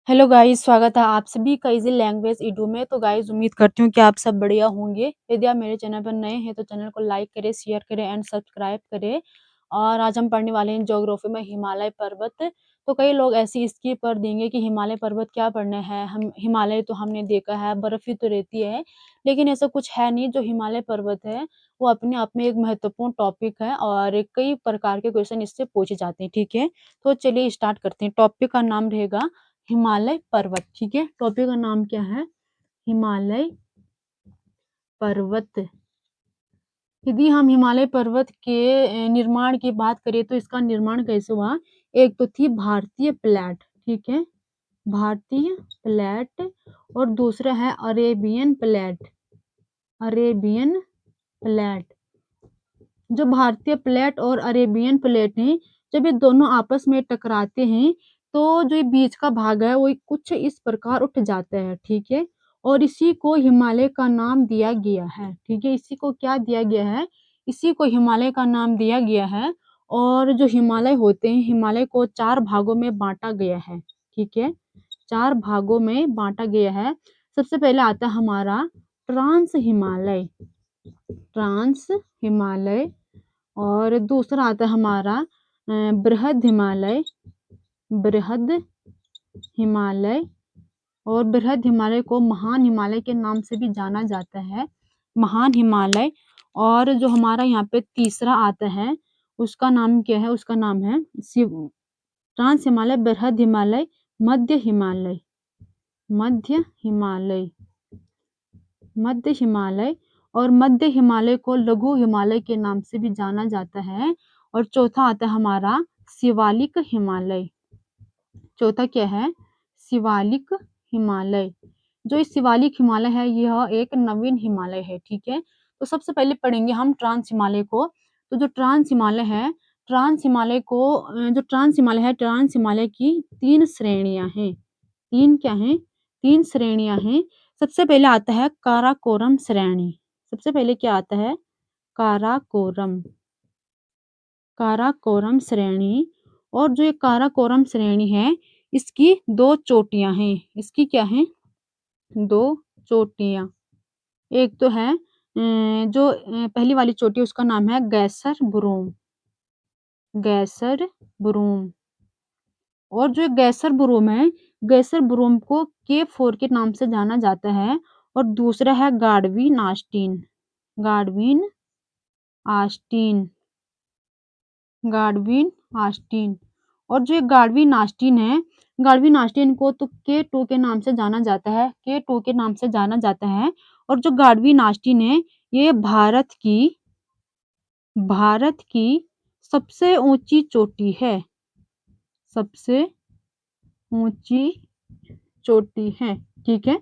Hello guys, स्वागत है आप सभी का इजी लैंग्वेज ईडू में। तो गाइस उम्मीद करती हूँ कि आप सब बढ़िया होंगे। यदि आप मेरे चैनल पर नए हैं तो चैनल को लाइक करें, शेयर करें एंड सब्सक्राइब करें। और आज हम पढ़ने वाले हैं ज्योग्राफी में हिमालय पर्वत। तो कई लोग ऐसी स्किप कर देंगे कि हिमालय पर्वत क्या पढ़ने हैं, हम हिमालय तो हमने देखा है, बर्फ ही तो रहती है। लेकिन ऐसा कुछ है नहीं। जो हिमालय पर्वत है वो अपने आप में एक महत्वपूर्ण टॉपिक है और कई प्रकार के क्वेश्चन इससे पूछे जाते हैं। ठीक है, तो चलिए स्टार्ट करते हैं। टॉपिक का नाम रहेगा हिमालय पर्वत। ठीक है, टॉपिक का नाम क्या है? हिमालय पर्वत। यदि हम हिमालय पर्वत के निर्माण की बात करें तो इसका निर्माण कैसे हुआ? एक तो थी भारतीय प्लेट, ठीक है, भारतीय प्लेट, और दूसरा है अरेबियन प्लेट। Arabian plate. जो भारतीय प्लेट और अरेबियन प्लेट हैं, जब ये दोनों आपस में टकराते हैं तो जो ये बीच का भाग है वो कुछ इस प्रकार उठ जाता है। ठीक है, और इसी को हिमालय का नाम दिया गया है। ठीक है, इसी को क्या दिया गया है? इसी को हिमालय का नाम दिया गया है। और जो हिमालय होते हैं, हिमालय को 4 भागों में बांटा गया है। ठीक है, 4 भागों में बांटा गया है। सबसे पहले आता है हमारा ट्रांस हिमालय। ट्रांस हिमालय। और दूसरा आता है हमारा बृहद हिमालय। बृहद हिमालय। और बृहद हिमालय को महान हिमालय के नाम से भी जाना जाता है, महान हिमालय। और जो हमारा यहाँ पे तीसरा आता है उसका नाम क्या है? उसका नाम है ट्रांस हिमालय, बृहद हिमालय, मध्य हिमालय। मध्य हिमालय। मध्य हिमालय। और मध्य हिमालय को लघु हिमालय के नाम से भी जाना जाता है। और चौथा आता है हमारा शिवालिक हिमालय। चौथा क्या है? शिवालिक हिमालय। जो इस शिवालिक हिमालय है यह एक नवीन हिमालय है। ठीक है, तो सबसे पहले पढ़ेंगे हम ट्रांस हिमालय को। तो जो ट्रांस हिमालय है, ट्रांस हिमालय को जो ट्रांस हिमालय है, ट्रांस हिमालय की 3 श्रेणियां हैं। 3 क्या हैं? 3 श्रेणियां हैं। सबसे पहले आता है काराकोरम श्रेणी। सबसे पहले क्या आता है? काराकोरम। काराकोरम श्रेणी। और जो ये काराकोरम श्रेणी है इसकी 2 चोटियां हैं। इसकी क्या है? 2 चोटियां। एक तो है जो पहली वाली चोटी उसका नाम है गैसर बुरूम। गैसर बुरूम। और जो गैसर बुरूम है, गैसर बुरूम को K4 के नाम से जाना जाता है। और दूसरा है गाडवीन आस्टीन। गाडवीन आस्टीन। गाडवीन आस्टीन। और जो गाडवीन आस्टीन है, गाडवीन आस्टीन को तो K2 के नाम से जाना जाता है। K2 के नाम से जाना जाता है। और जो गाडवीन आस्टीन है ये भारत की सबसे ऊंची चोटी है। सबसे ऊंची चोटी है। ठीक है,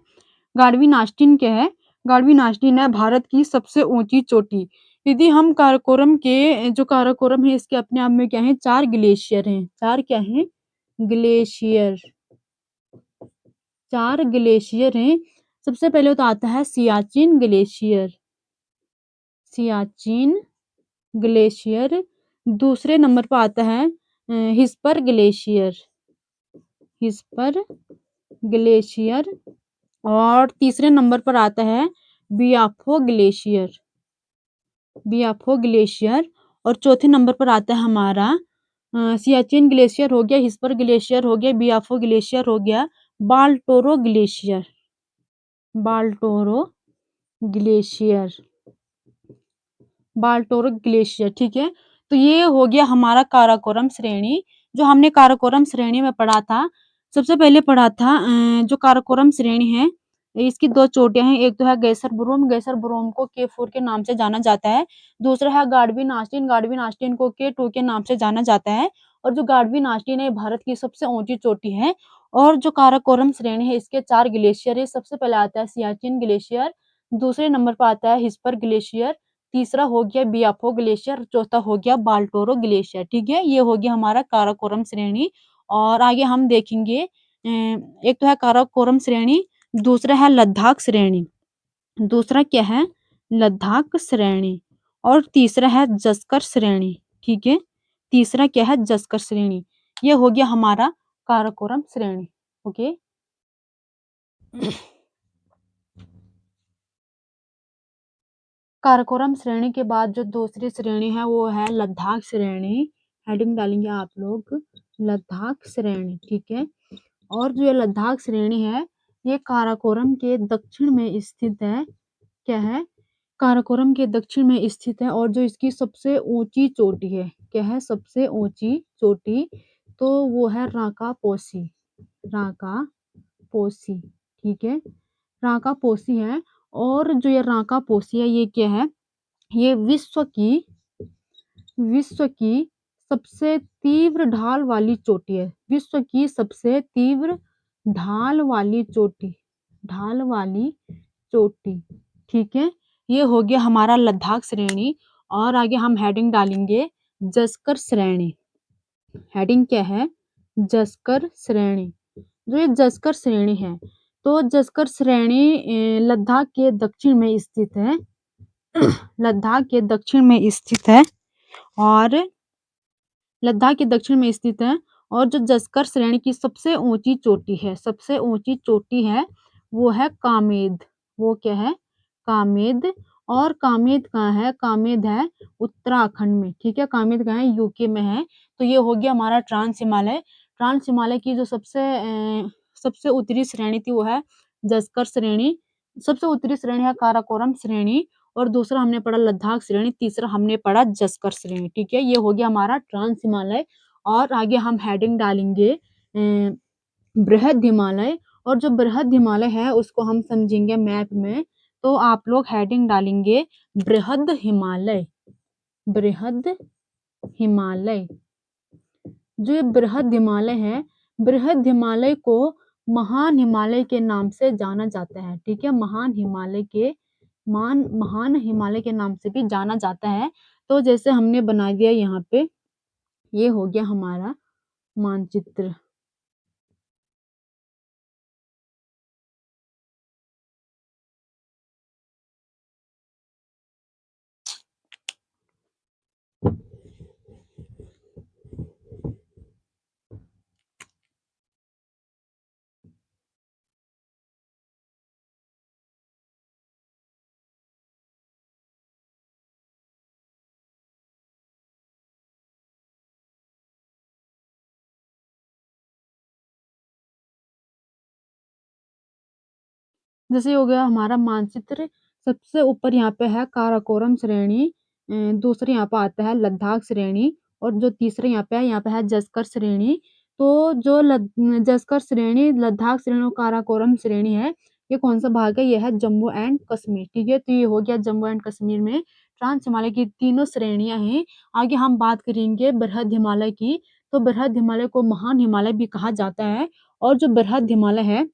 गाडवीन आस्टीन क्या है? गाडवीन आस्टीन है भारत की सबसे ऊंची चोटी। यदि हम काराकोरम के जो काराकोरम है इसके अपने आप में क्या है? 4 ग्लेशियर हैं। 4 क्या हैं? ग्लेशियर। 4 ग्लेशियर हैं। सबसे पहले तो आता है सियाचिन ग्लेशियर। सियाचिन ग्लेशियर। दूसरे नंबर पर आता है हिस्पर ग्लेशियर। Hispa glacier. और तीसरे नंबर पर आता है बियाफो ग्लेशियर। बियाफो ग्लेशियर। और चौथे नंबर पर आता है हमारा सियाचिन ग्लेशियर हो गया, हिस्पर ग्लेशियर हो गया, बियाफो ग्लेशियर हो गया, Baltoro glacier. Baltoro glacier. Baltoro glacier. ठीक है, तो ये हो गया हमारा काराकोरम श्रेणी। जो हमने काराकोरम श्रेणी में पढ़ा था, सबसे पहले पढ़ा था जो काराकोरम श्रेणी है इसकी 2 चोटियां हैं। एक तो है गैसर बुरूम। गैसर बुरूम को K4 के नाम से जाना जाता है। दूसरा है गाडवीन आस्टीन। गाडवीन आस्टीन को K2 के नाम से जाना जाता है। और जो गाडवीन आस्टीन है भारत की सबसे ऊंची चोटी है। और जो काराकोरम श्रेणी है इसके 4 ग्लेशियर है। सबसे पहले आता है सियाचिन ग्लेशियर, दूसरे नंबर पर आता है हिस्पर ग्लेशियर, तीसरा हो गया बियाफो ग्लेशियर, चौथा हो गया बाल्टोरो ग्लेशियर। ठीक है, ये हो गया हमारा काराकोरम श्रेणी। और आगे हम देखेंगे एक तो है काराकोरम श्रेणी, दूसरा है लद्दाख श्रेणी। दूसरा क्या है? लद्दाख श्रेणी। और तीसरा है जस्कर श्रेणी। ठीक है, तीसरा क्या है? जस्कर श्रेणी। ये हो गया हमारा काराकोरम श्रेणी। ओके। काराकोरम श्रेणी के बाद जो दूसरी श्रेणी है वो है लद्दाख श्रेणी। हेडिंग डालेंगे आप लोग लद्दाख श्रेणी, ठीक है। और जो ये लद्दाख श्रेणी है ये काराकोरम के दक्षिण में स्थित है। क्या है? काराकोरम के दक्षिण में स्थित है और जो इसकी सबसे ऊंची चोटी है, क्या है सबसे ऊंची चोटी, तो वो है राकापोसी। राकापोसी, ठीक है, राकापोसी है। और जो ये राकापोसी है ये क्या है, ये विश्व की सबसे तीव्र ढाल वाली चोटी है। विश्व की सबसे तीव्र ढाल वाली चोटी, ढाल वाली चोटी, ठीक है। ये हो गया हमारा लद्दाख श्रेणी। और आगे हम हेडिंग डालेंगे जस्कर श्रेणी। हेडिंग क्या है? जस्कर श्रेणी। जो ये जस्कर श्रेणी है तो जस्कर श्रेणी लद्दाख के दक्षिण में स्थित है। लद्दाख के दक्षिण में स्थित है और लद्दाख के दक्षिण में स्थित है। और जो जस्कर श्रेणी की सबसे ऊंची चोटी है, सबसे ऊंची चोटी है वो है कामेद। वो क्या है? कामेद। और कामेद कहाँ है? कामेद है उत्तराखंड में, ठीक है। कामेद कहाँ है? यूके में है। तो ये हो गया हमारा ट्रांस हिमालय। ट्रांस हिमालय की जो सबसे उत्तरी श्रेणी थी वो है जस्कर श्रेणी। सबसे उत्तरी श्रेणी है काराकोरम श्रेणी और दूसरा हमने पढ़ा लद्दाख श्रेणी, तीसरा हमने पढ़ा जस्कर श्रेणी, ठीक है। ये हो गया हमारा ट्रांस हिमालय। और आगे हम हेडिंग डालेंगे बृहद हिमालय। और जो बृहद हिमालय है उसको हम समझेंगे मैप में। तो आप लोग हेडिंग डालेंगे बृहद हिमालय। बृहद हिमालय। जो ये बृहद हिमालय है, बृहद हिमालय को महान हिमालय के नाम से जाना जाता है, ठीक है। महान हिमालय के नाम से भी जाना जाता है। तो जैसे हमने बना दिया यहाँ पे, ये हो गया हमारा मानचित्र। जैसे हो गया हमारा मानचित्र। सबसे ऊपर यहाँ पे है काराकोरम श्रेणी, दूसरे यहाँ पे आता है लद्दाख श्रेणी और जो तीसरे यहाँ पे है जस्कर श्रेणी। तो जो जस्कर श्रेणी, लद्दाख श्रेणी और काराकोरम श्रेणी है, ये कौन सा भाग है? ये है जम्मू एंड कश्मीर, ठीक है। तो ये हो गया जम्मू एंड कश्मीर में ट्रांस हिमालय की तीनों श्रेणियां हैं। आगे हम बात करेंगे बृहद हिमालय की। तो बृहद हिमालय को महान हिमालय भी कहा जाता है। और जो बृहद हिमालय है,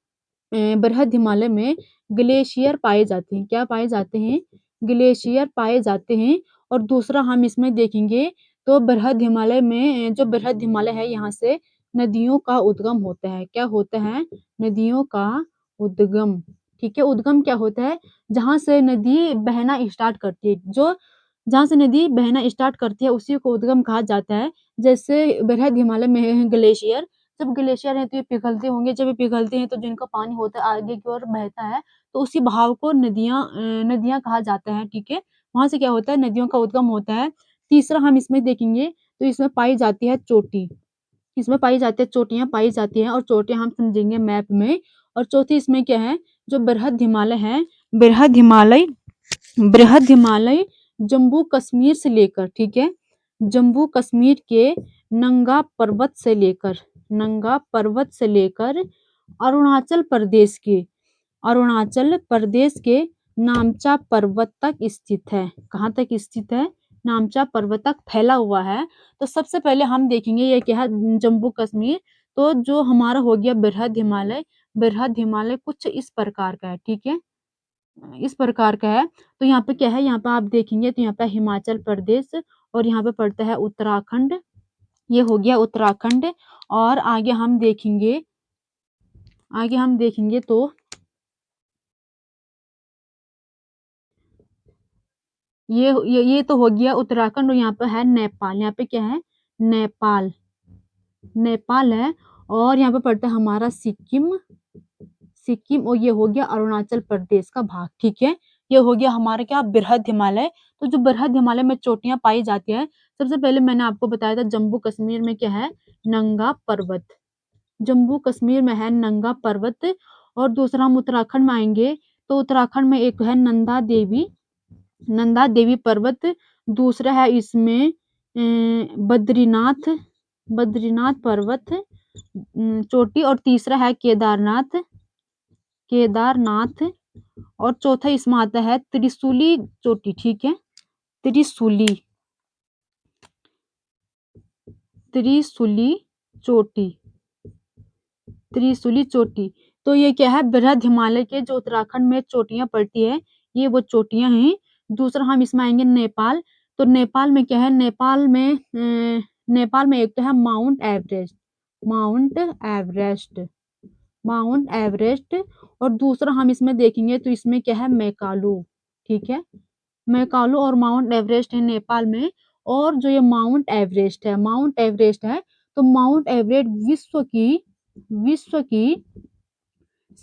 बृहद हिमालय में ग्लेशियर पाए जाते हैं। क्या पाए जाते हैं? ग्लेशियर पाए जाते हैं। और दूसरा हम इसमें देखेंगे तो बृहद हिमालय में, जो बृहद हिमालय है यहाँ से नदियों का उद्गम होता है। क्या होता है? नदियों का उद्गम, ठीक है। उद्गम क्या होता है? जहाँ से नदी बहना स्टार्ट करती है, जो जहाँ से नदी बहना स्टार्ट करती है उसी को उद्गम कहा जाता है। जैसे बृहद हिमालय में है ग्लेशियर, जब ग्लेशियर है तो ये पिघलते होंगे, जब ये पिघलते हैं तो जिनका पानी होता है आगे की ओर बहता है, तो उसी बहाव को नदियाँ कहा जाता है, ठीक है। वहाँ से क्या होता है? नदियों का उद्गम होता है। तीसरा हम इसमें देखेंगे तो इसमें पाई जाती है चोटी। इसमें पाई जाती है चोटियाँ पाई जाती हैं और चोटियाँ हम समझेंगे मैप में। और चौथी इसमें क्या है? जो बृहद हिमालय है, बृहद हिमालय बृहद हिमालय जम्मू कश्मीर से लेकर, ठीक है, जम्मू कश्मीर के नंगा पर्वत से लेकर, नंगा पर्वत से लेकर अरुणाचल प्रदेश के, अरुणाचल प्रदेश के नामचा पर्वत तक स्थित है। कहाँ तक स्थित है? नामचा पर्वत तक फैला हुआ है। तो सबसे पहले हम देखेंगे ये क्या है? जम्मू कश्मीर। तो जो हमारा हो गया बृहद हिमालय, बृहद हिमालय कुछ इस प्रकार का है, ठीक है, इस प्रकार का है। तो यहाँ पे क्या है? यहाँ पे आप देखेंगे तो यहाँ पे हिमाचल प्रदेश और यहाँ पे पड़ता है उत्तराखंड। ये हो गया उत्तराखंड। और आगे हम देखेंगे तो ये तो हो गया उत्तराखंड। और यहाँ पे है नेपाल। यहाँ पे क्या है? नेपाल, नेपाल है। और यहाँ पे पड़ता है हमारा सिक्किम, सिक्किम और ये हो गया अरुणाचल प्रदेश का भाग, ठीक है। ये हो गया हमारा क्या बृहद हिमालय। तो जो बृहद हिमालय में चोटियां पाई जाती है, सबसे पहले मैंने आपको बताया था जम्मू कश्मीर में क्या है, नंगा पर्वत। जम्मू कश्मीर में है नंगा पर्वत। और दूसरा हम उत्तराखंड में आएंगे, तो उत्तराखंड में एक है नंदा देवी पर्वत। दूसरा है इसमें बद्रीनाथ पर्वत चोटी। और तीसरा है केदारनाथ। और चौथा इसमें आता है त्रिशूली चोटी, ठीक है। त्रिशूली चोटी। त्रिशूली चोटी। तो ये क्या है, बृहद हिमालय के जो उत्तराखंड में चोटियां पड़ती है, ये वो चोटियां हैं। दूसरा हम इसमें आएंगे नेपाल। तो नेपाल में क्या है, नेपाल में एक तो है माउंट एवरेस्ट। और दूसरा हम इसमें देखेंगे तो इसमें क्या है, मैकालू, ठीक है। मैकालू और माउंट एवरेस्ट है नेपाल में। और जो ये माउंट एवरेस्ट है, तो माउंट एवरेस्ट विश्व की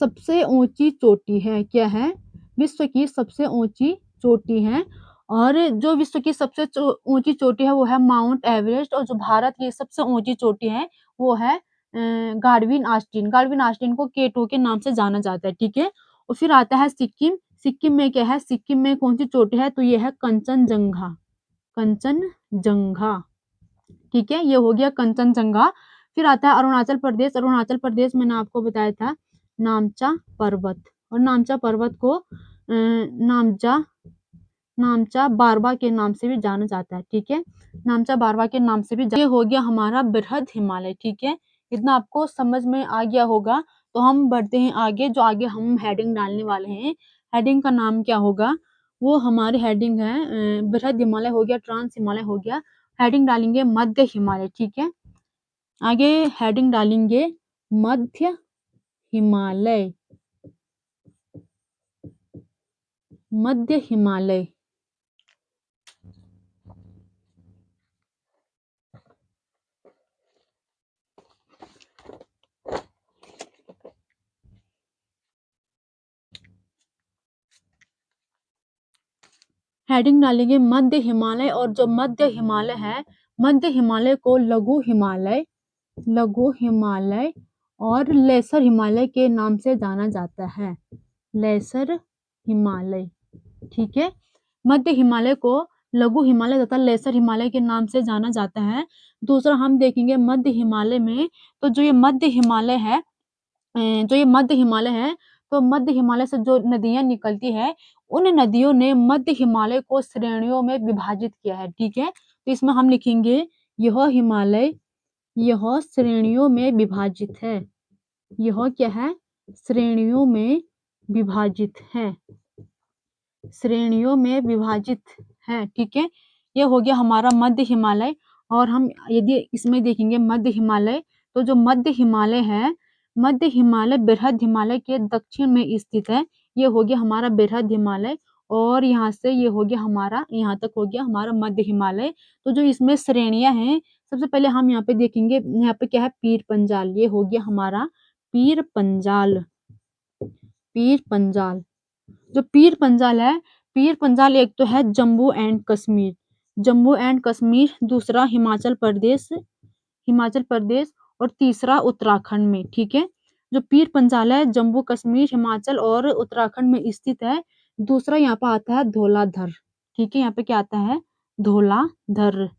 सबसे ऊंची चोटी है। क्या है, विश्व की सबसे ऊंची चोटी है। और जो विश्व की सबसे ऊंची चोटी है वो है माउंट एवरेस्ट। और जो भारत की सबसे ऊंची चोटी है वो है गाडविन आस्टीन को K2 के नाम से जाना जाता है, ठीक है। और फिर आता है सिक्किम में क्या है, सिक्किम में कौन सी चोटी है, तो ये है कंचनजंगा, ठीक है। ये हो गया कंचनजंगा। फिर आता है अरुणाचल प्रदेश मैंने आपको बताया था नामचा पर्वत। और नामचा पर्वत को नामचा बारवा के नाम से भी जाना जाता है, ठीक है। नामचा बारवा के नाम से भी ये हो गया हमारा बृहद हिमालय, ठीक है। इतना आपको समझ में आ गया होगा। तो हम बढ़ते हैं आगे, जो आगे हम हेडिंग डालने वाले हैं। हेडिंग का नाम क्या होगा, वो हमारी हेडिंग है बृहद हिमालय हो गया, ट्रांस हिमालय हो गया। हेडिंग डालेंगे मध्य हिमालय, ठीक है। आगे हेडिंग डालेंगे मध्य हिमालय। हेडिंग डालेंगे मध्य हिमालय। और जो मध्य हिमालय है, मध्य हिमालय को लघु हिमालय और लेसर हिमालय के नाम से जाना जाता है। लेसर हिमालय, ठीक है। मध्य हिमालय को लघु हिमालय तथा लेसर हिमालय के नाम से जाना जाता है। दूसरा हम देखेंगे मध्य हिमालय में, तो जो ये मध्य हिमालय है, तो मध्य हिमालय से जो नदियां निकलती है, उन नदियों ने मध्य हिमालय को श्रेणियों में विभाजित किया है, ठीक है। तो इसमें हम लिखेंगे यह हिमालय श्रेणियों में विभाजित है। यह क्या है, श्रेणियों में विभाजित है, ठीक है। ये हो गया हमारा मध्य हिमालय। और हम यदि इसमें देखेंगे मध्य हिमालय, तो जो मध्य हिमालय बृहद हिमालय के दक्षिण में स्थित है। ये हो गया हमारा बृहद हिमालय। और यहाँ से ये हो गया हमारा, यहाँ तक हो गया हमारा मध्य हिमालय। तो जो इसमें श्रेणियां हैं, सबसे पहले हम यहाँ पे देखेंगे, यहाँ पे क्या है, पीर पंजाल। ये हो गया हमारा पीर पंजाल। जो पीर पंजाल है, पीर पंजाल एक तो है जम्मू एंड कश्मीर, दूसरा हिमाचल प्रदेश और तीसरा उत्तराखंड में, ठीक है। जो पीर पंजाल है जम्मू कश्मीर, हिमाचल और उत्तराखंड में स्थित है। दूसरा यहाँ पे आता है धौलाधर, ठीक है। यहाँ पे क्या आता है, धौलाधर।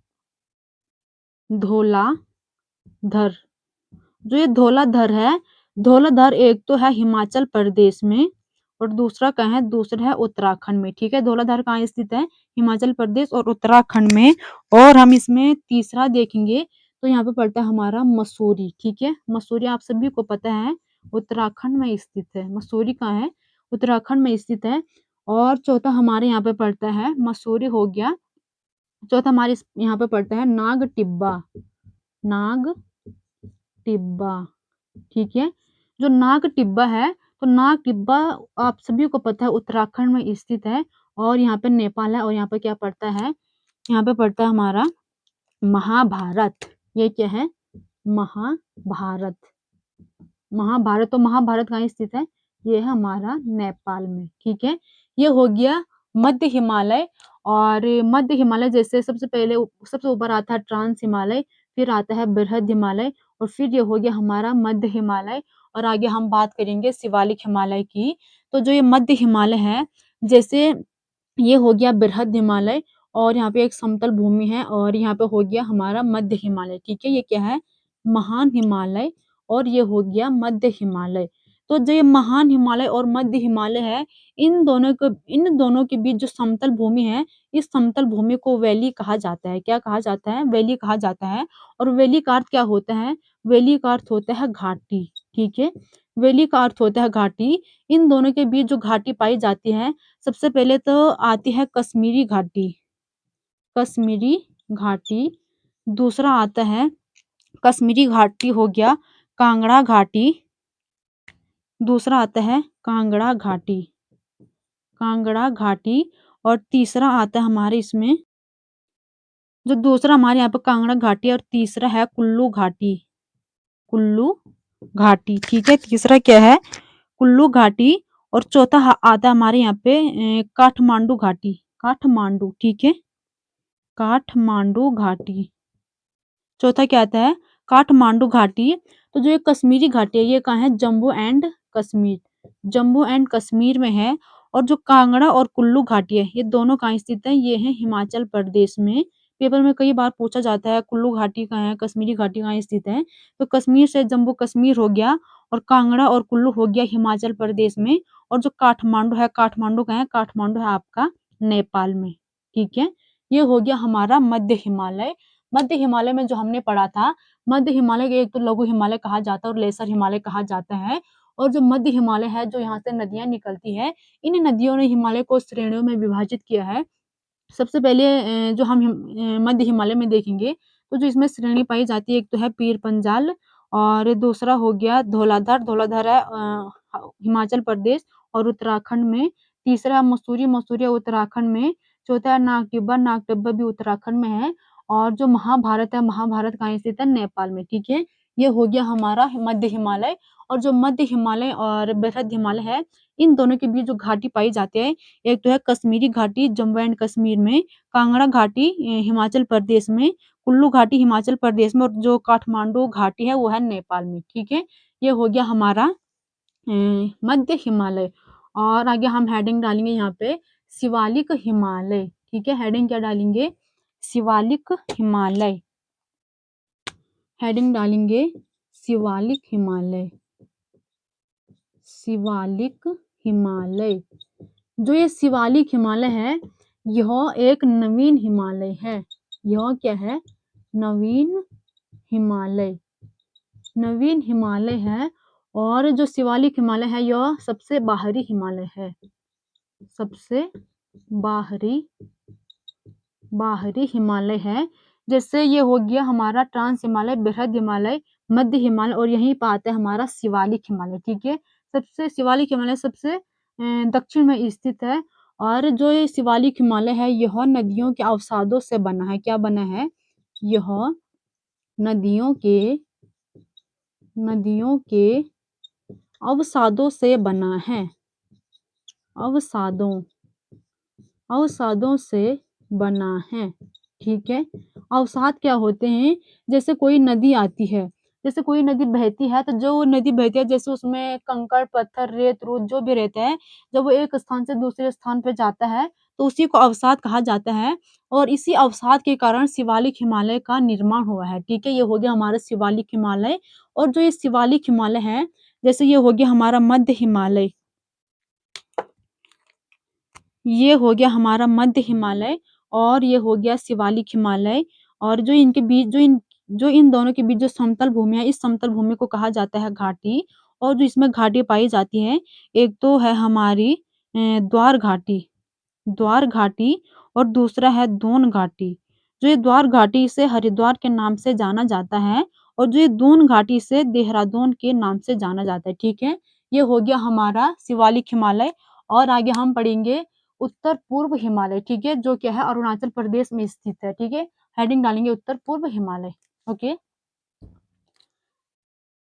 जो ये धौलाधर है, धौलाधर एक तो है हिमाचल प्रदेश में और दूसरा कहाँ है, दूसरा है उत्तराखंड में, ठीक है। धौलाधर कहाँ स्थित है, हिमाचल प्रदेश और उत्तराखंड में। और हम इसमें तीसरा देखेंगे, तो यहाँ पे पड़ता है हमारा मसूरी, ठीक है। मसूरी आप सभी को पता है उत्तराखंड में स्थित है। मसूरी कहाँ है, उत्तराखंड में स्थित है। और चौथा हमारे यहाँ पे पड़ता है, मसूरी हो गया। चौथा हमारे यहाँ पे पड़ता है नाग टिब्बा, ठीक है। जो नाग टिब्बा है, तो नाग टिब्बा आप सभी को पता है उत्तराखंड में स्थित है। और यहाँ पे नेपाल है। और यहाँ पे क्या पड़ता है, यहाँ पे पड़ता है हमारा महाभारत। ये क्या है, महाभारत। तो महाभारत कहाँ स्थित है, ये है हमारा नेपाल में, ठीक है। ये हो गया मध्य हिमालय। और मध्य हिमालय जैसे सबसे ऊपर आता है ट्रांस हिमालय, फिर आता है बृहद हिमालय, और फिर ये हो गया हमारा मध्य हिमालय। और आगे हम बात करेंगे शिवालिक हिमालय की। तो जो ये मध्य हिमालय है, जैसे ये हो गया बृहद हिमालय, और यहाँ पे एक समतल भूमि है, और यहाँ पे हो गया हमारा मध्य हिमालय, ठीक है। ये क्या है? महान हिमालय, और ये हो गया मध्य हिमालय। तो जो ये महान हिमालय और मध्य हिमालय है, इन दोनों के बीच जो समतल भूमि है, इस समतल भूमि को वैली कहा जाता है। क्या कहा जाता है? वैली कहा जाता है। और वैली का अर्थ क्या होता है? वैली का अर्थ होता है घाटी, ठीक है। वैली का अर्थ होता है घाटी। इन दोनों के बीच जो घाटी पाई जाती है, सबसे पहले तो आती है कश्मीरी घाटी, कश्मीरी घाटी। दूसरा आता है कश्मीरी घाटी हो गया कांगड़ा घाटी। दूसरा आता है कांगड़ा घाटी, कांगड़ा घाटी। और तीसरा आता है हमारे इसमें, जो दूसरा हमारे यहाँ पे कांगड़ा घाटी, और तीसरा है कुल्लू घाटी, कुल्लू घाटी, ठीक है। तीसरा क्या है? कुल्लू घाटी। और चौथा आता है हमारे यहाँ पे काठमांडू घाटी, काठमांडू, ठीक है। काठमांडू घाटी। चौथा क्या आता है? काठमांडू घाटी। तो जो ये कश्मीरी घाटी है, ये कहाँ है? जम्मू एंड कश्मीर, जम्मू एंड कश्मीर में है। और जो कांगड़ा और कुल्लू घाटी है, ये दोनों कहाँ स्थित है? ये है हिमाचल प्रदेश में। पेपर में कई बार पूछा जाता है कुल्लू घाटी कहाँ है, कश्मीरी घाटी कहाँ स्थित है। तो कश्मीर से जम्मू कश्मीर हो गया, और कांगड़ा और कुल्लू हो गया हिमाचल प्रदेश में। और जो काठमांडू है, काठमांडू कहाँ है? काठमांडू है आपका नेपाल में, ठीक है। ये हो गया हमारा मध्य हिमालय। मध्य हिमालय में जो हमने पढ़ा था, मध्य हिमालय के एक तो लघु हिमालय कहा जाता है और लेसर हिमालय कहा जाता है। और जो मध्य हिमालय है, जो यहाँ से नदियां निकलती है, इन नदियों ने हिमालय को श्रेणियों में विभाजित किया है। सबसे पहले जो हम मध्य हिमालय में देखेंगे, तो जो इसमें श्रेणी पाई जाती है, एक तो है पीर पंजाल, और दूसरा हो गया धौलाधर, धौलाधर है हिमाचल प्रदेश और उत्तराखंड में। तीसरा है मसूरी, मसूरी है उत्तराखंड में। चौथा है नागटिब्बा, नागटिब्बा भी उत्तराखंड में है। और जो महाभारत है, महाभारत कहाँ स्थित है? नेपाल में, ठीक है। ये हो गया हमारा मध्य हिमालय। और जो मध्य हिमालय और बृहद हिमालय है, इन दोनों के बीच जो घाटी पाई जाती है, एक तो है कश्मीरी घाटी जम्मू एंड कश्मीर में, कांगड़ा घाटी हिमाचल प्रदेश में, कुल्लू घाटी हिमाचल प्रदेश में, और जो काठमांडू घाटी है वो है नेपाल में, ठीक है। ये हो गया हमारा मध्य हिमालय। और आगे हम हेडिंग डालेंगे यहाँ पे शिवालिक हिमालय, ठीक है। हेडिंग क्या डालेंगे? शिवालिक हिमालय। हेडिंग डालेंगे शिवालिक हिमालय, शिवालिक हिमालय। जो ये शिवालिक हिमालय है, यह एक नवीन हिमालय है। यह क्या है? नवीन हिमालय, नवीन हिमालय है। और जो शिवालिक हिमालय है, यह सबसे बाहरी हिमालय है, सबसे बाहरी बाहरी हिमालय है। जैसे ये हो गया हमारा ट्रांस हिमालय, बृहद हिमालय, मध्य हिमालय, और यहीं पर आता है हमारा शिवालिक हिमालय, ठीक है। सबसे शिवालिक हिमालय सबसे दक्षिण में स्थित है। और जो ये शिवालिक हिमालय है, यह नदियों के अवसादों से बना है। क्या बना है? यह नदियों के नदियों के अवसादों से बना है, अवसादों अवसादों से बना है, ठीक है। अवसाद क्या होते हैं? जैसे कोई नदी आती है, जैसे कोई नदी बहती है, तो जो नदी बहती है, जैसे उसमें कंकड़ पत्थर रेत रूत जो भी रहता है, जब वो एक स्थान से दूसरे स्थान पे जाता है, तो उसी को अवसाद कहा जाता है। और इसी अवसाद के कारण शिवालिक हिमालय का निर्माण हुआ है, ठीक है। ये हो गया हमारा शिवालिक हिमालय। और जो ये शिवालिक हिमालय है, जैसे ये हो गया हमारा मध्य हिमालय, ये हो गया हमारा मध्य हिमालय, और ये हो गया शिवालिक हिमालय। और जो इनके बीच जो इन दोनों के बीच जो समतल भूमि है, इस समतल भूमि को कहा जाता है घाटी। और जो इसमें घाटी पाई जाती है, एक तो है हमारी द्वार घाटी, द्वार घाटी, और दूसरा है दून घाटी। जो ये द्वार घाटी से हरिद्वार के नाम से जाना जाता है, और जो ये दून घाटी से देहरादून के नाम से जाना जाता है, ठीक है। ये हो गया हमारा शिवालिक हिमालय। और आगे हम पढ़ेंगे उत्तर पूर्व हिमालय, ठीक है, जो क्या है अरुणाचल प्रदेश में स्थित है, ठीक है। हेडिंग डालेंगे उत्तर पूर्व हिमालय, ओके।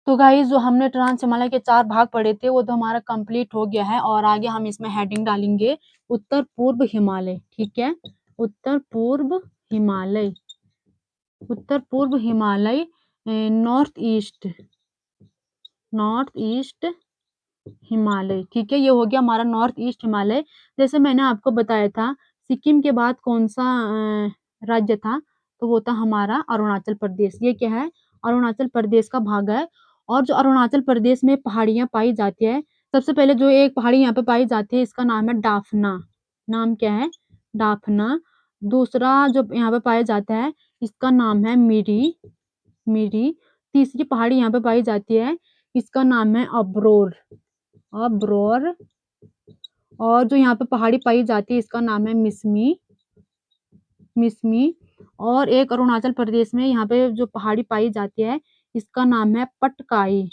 तो गाइस जो हमने ट्रांस हिमालय के 4 भाग पढ़े थे वो तो हमारा कंप्लीट हो गया है और आगे हम इसमें हेडिंग डालेंगे उत्तर पूर्व हिमालय, ठीक है? उत्तर पूर्व हिमालय, उत्तर पूर्व Himalaya, north east, north east Himalaya, ठीक है? ये हो गया हमारा नॉर्थ ईस्ट हिमालय। जैसे मैंने आपको बताया था सिक्किम के बाद कौन-सा राज्य था? तो वो था हमारा अरुणाचल प्रदेश। ये क्या है? अरुणाचल प्रदेश का भाग है और जो अरुणाचल प्रदेश में पहाड़ियाँ पाई जाती है, सबसे पहले जो एक पहाड़ी यहाँ पे पाई जाती है इसका नाम है डाफना। नाम क्या है? डाफना। दूसरा जो यहाँ पे पाया जाता है इसका नाम है मिरी, मिरी। तीसरी पहाड़ी यहाँ पे पाई जाती है इसका नाम है अब्रोर, अब्रोर। और जो यहाँ पे पहाड़ी पाई जाती है इसका नाम है मिसमी, मिसमी। और एक अरुणाचल प्रदेश में यहाँ पे जो पहाड़ी पाई जाती है इसका नाम है पटकाई।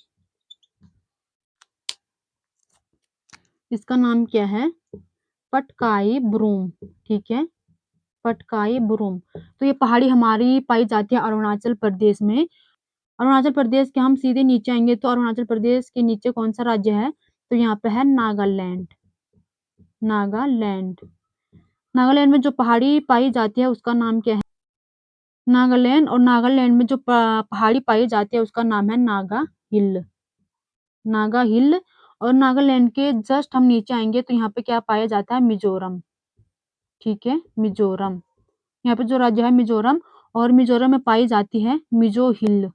इसका नाम क्या है? पटकाई ब्रूम, ठीक है? पटकाई ब्रूम। तो ये पहाड़ी हमारी पाई जाती है अरुणाचल प्रदेश में। अरुणाचल प्रदेश के हम सीधे नीचे आएँगे तो अरुणाचल प्रदेश के नीचे कौन-सा राज्य है? तो यहाँ पे है नागालैंड, नागालैंड। नागालैंड में जो पहाड़ी पाई जाती है उसका नाम क्या है? नागालैंड। और नागालैंड में जो पहाड़ी पाई जाती है उसका नाम है नागा हिल, नागा हिल। और नागालैंड के जस्ट हम नीचे आएँगे तो यहाँ पे क्या पाया जाता है? मिज़ोरम, ठीक है? मिज़ोरम। यहाँ पे जो राज्य है मिज़ोरम और मिज़ोरम में पाई जाती है मिज़ो हिल,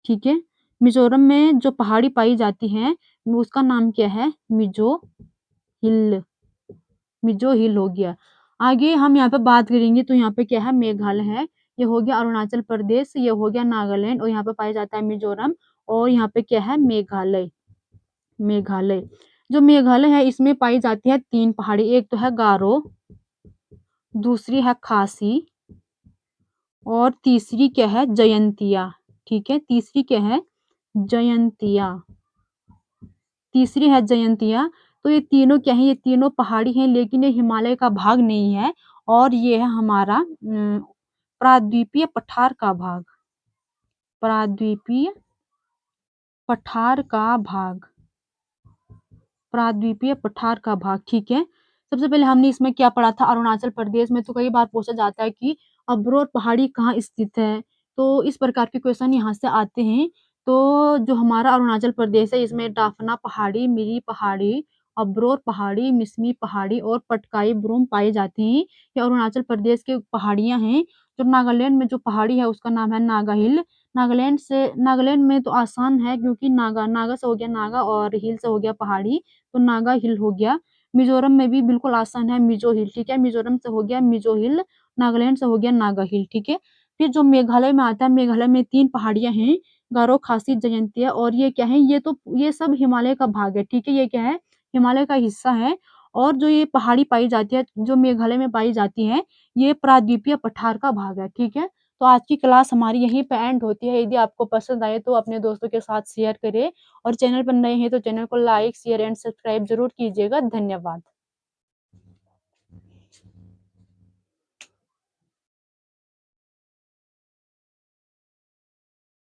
ठीक है? मिज़ोरम में जो पहाड़ी पाई जाती है उसका नाम क्या है? मिज़ो हिल, मिज़ो हिल हो गया। आगे हम यहाँ पे बात करेंगे तो यहाँ पे क्या है? मेघालय है। ये हो गया अरुणाचल प्रदेश, ये हो गया नागालैंड और यहाँ पे पाया जाता है मिज़ोरम और यहाँ पे क्या है? मेघालय, मेघालय। जो मेघालय है इसमें पाई जाती है 3 पहाड़ी, एक तो है गारो, दूसरी है खासी और तीसरी क्या है? जयंतिया, ठीक है? तीसरी क्या है? जयंतिया, तीसरी है जयंतिया। तो ये तीनों क्या है? ये तीनों पहाड़ी हैं लेकिन ये हिमालय का भाग नहीं है और ये है हमारा प्रायद्वीपीय पठार का भाग, प्रायद्वीपीय पठार का भाग, प्रायद्वीपीय पठार का भाग, ठीक है? सबसे पहले हमने इसमें क्या पढ़ा था? अरुणाचल प्रदेश में तो कई बार पूछा जाता है कि अब्रोर पहाड़ी कहाँ स्थित है? तो इस प्रकार के क्वेश्चन यहाँ से आते हैं। तो जो हमारा अरुणाचल प्रदेश है इसमें डाफना पहाड़ी, मिरी पहाड़ी, अब्रोर पहाड़ी, मिसमी पहाड़ी और पटकाई ब्रूम पाई जाती हैं। ये अरुणाचल प्रदेश की पहाड़ियाँ हैं। जो नागालैंड में जो पहाड़ी है उसका नाम है नागा हिल। नागालैंड में तो आसान है क्योंकि नागा, नागा से हो गया नागा और हिल से हो गया पहाड़ी, तो नागा हिल हो गया। मिज़ोरम में भी बिल्कुल आसान है मिज़ो हिल, ठीक है? मिज़ोरम से हो गया मिज़ो हिल, नागालैंड से हो गया नागा हिल, ठीक है? फिर जो मेघालय में आता है, मेघालय में 3 पहाड़ियाँ हैं, गारो, खासी, जयंतिया और ये क्या है? ये सब हिमालय का भाग है, ठीक है? ये क्या है? हिमालय का हिस्सा है और जो ये पहाड़ी पाई जाती है, जो मेघालय में पाई जाती है, ये प्रायद्वीपीय पठार का भाग है, ठीक है? तो आज की क्लास हमारी यहीं पे एंड होती है। यदि आपको पसंद आए तो अपने दोस्तों के साथ शेयर करें और चैनल पर नए हैं तो चैनल को लाइक, शेयर एंड सब्सक्राइब ज़रूर कीजिएगा। धन्यवाद।